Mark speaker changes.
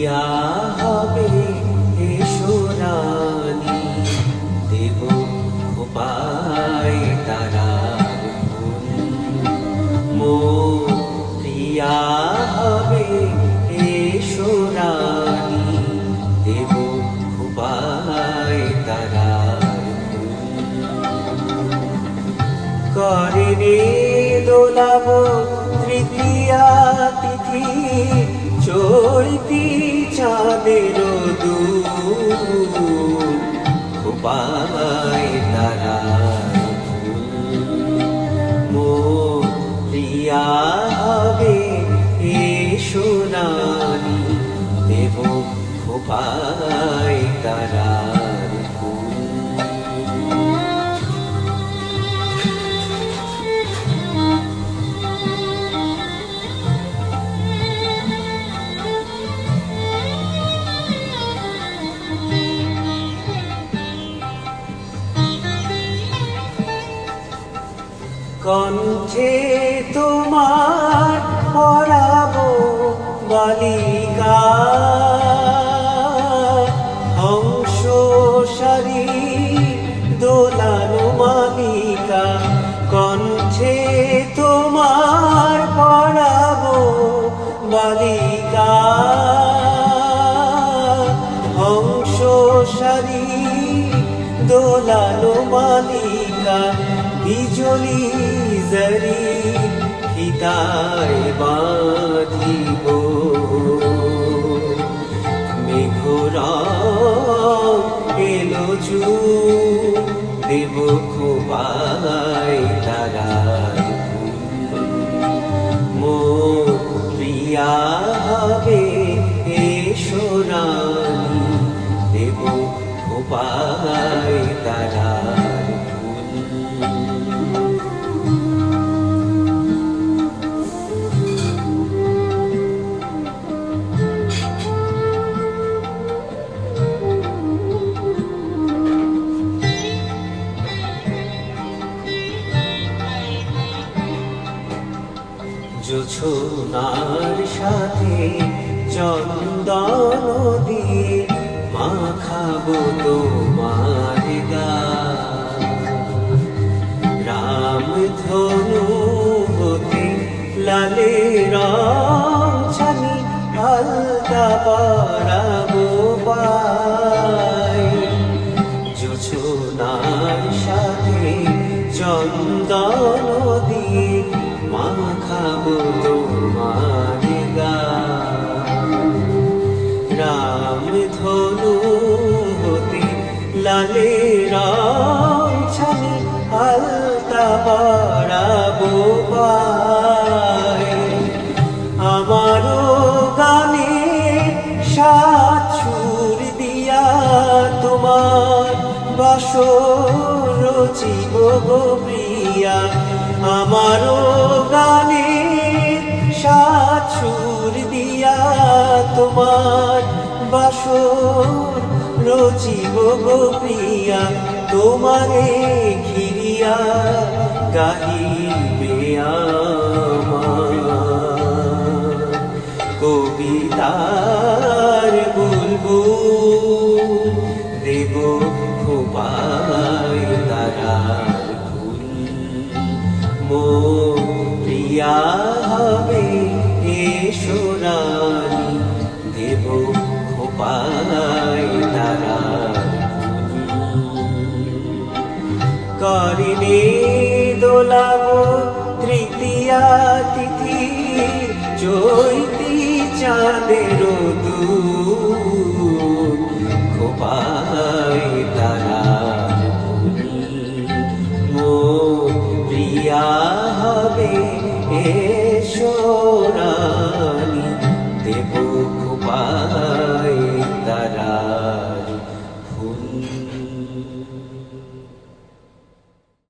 Speaker 1: প্রিয়া হবে এসো রানী, দেব খোপায় তারার ফুল। মোর প্রিয়া হবে এসো রানী, দেব খোপায় তারার ফুল। করে দোলাব তৃতীয়া তিথি, চৈতি চাঁদের দুল। খোপায় তারার ফুল। মোর প্রিয়া হবে এসো রানী, দেব খোপায় তারার ফুল। কণ্ঠে তোমার পরাবো বালিকা, হংস সারি দোলানো মালিকা। কণ্ঠে তোমার পরাবো বালিকা, হংস সারি দোলানো মালিকা। বিজলি জরি ফিতায় বাঁধিব, মেঘরং এলো চুল, দেব খোপায় তারার ফুল। মোর প্রিয়া হবে এসো রানী, দেব খোপায় তারার ফুল। জোছনার সাথে চন্দন দিয়ে মাখাবো তোমার গান। রামধনু হতে লালে রং ছানি, আলতা পরাবো পায়। জোছনার সাথে চন্দন দিয়ে মাখাবো তোমার গান। রামধনু হতে লালে রং ছানি, আলতা পরাবো পায়। আমারও গানে সাত সুর দিয়া তোমার বাসর রচিব গো প্রিয়া। আমারও গানে সাত সুর দিয়া তোমার বাসর রচিব গো প্রিয়া। তোমারে ঘিরিয়া গাহিবে আমার কবিতার বুলবুল, দেব খোপায় তারার ফুল। মোর প্রিয়া হবে এসো রানী, দেব খোপায় তারার ফুল। করে দোলাব তৃতীয়া তিথি, চৈতি চাঁদের দুল। খোপায় তারার ফুল। মোর প্রিয়া হবে এসো রানী, দেব খোপায়